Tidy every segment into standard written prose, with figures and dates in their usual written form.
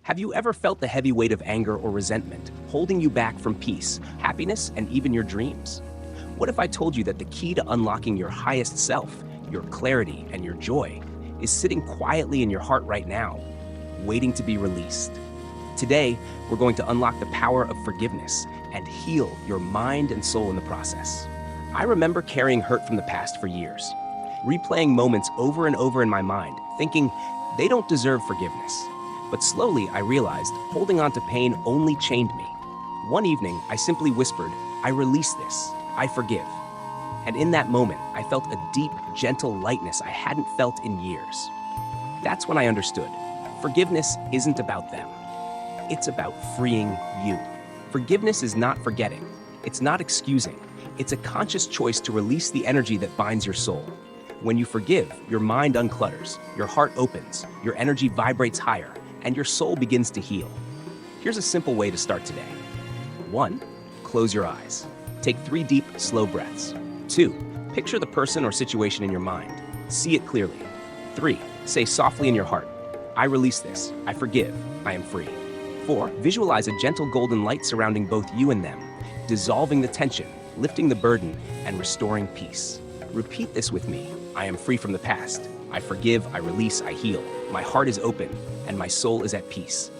Have you ever felt the heavy weight of anger or resentment, holding you back from peace, happiness, and even your dreams? What if I told you that the key to unlocking your highest self, your clarity, and your joy is sitting quietly in your heart right now, waiting to be released? Today, we're going to unlock the power of forgiveness and heal your mind and soul in the process. I remember carrying hurt from the past for years, replaying moments over and over in my mind, thinking they don't deserve forgiveness. But slowly I realized holding on to pain only chained me. One evening, I simply whispered, "I release this. I forgive." And in that moment, I felt a deep, gentle lightness I hadn't felt in years. That's when I understood. Forgiveness isn't about them. It's about freeing you. Forgiveness is not forgetting. It's not excusing. It's a conscious choice to release the energy that binds your soul. When you forgive, your mind unclutters, your heart opens, your energy vibrates higher, and your soul begins to heal. Here's a simple way to start today. 1. Close your eyes. Take 3 deep, slow breaths. 2. Picture the person or situation in your mind. See it clearly. 3. Say softly in your heart, "I release this. I forgive. I am free." 4. Visualize a gentle golden light surrounding both you and them, dissolving the tension, lifting the burden, and restoring peace. Repeat this with me. I am free from the past. I forgive, I release, I heal. My heart is open, and my soul is at peace.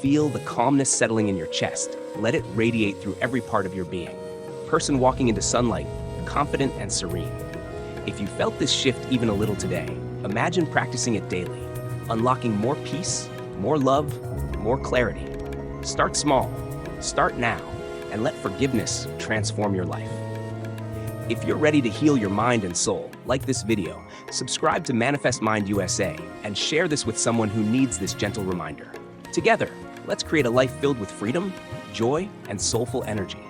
Feel the calmness settling in your chest. Let it radiate through every part of your being. Person walking into sunlight, confident and serene. If you felt this shift even a little today, imagine practicing it daily, unlocking more peace, more love, more clarity. Start small, start now, and let forgiveness transform your life. If you're ready to heal your mind and soul, like this video, subscribe to Manifest Mind USA and share this with someone who needs this gentle reminder. Together, let's create a life filled with freedom, joy, and soulful energy.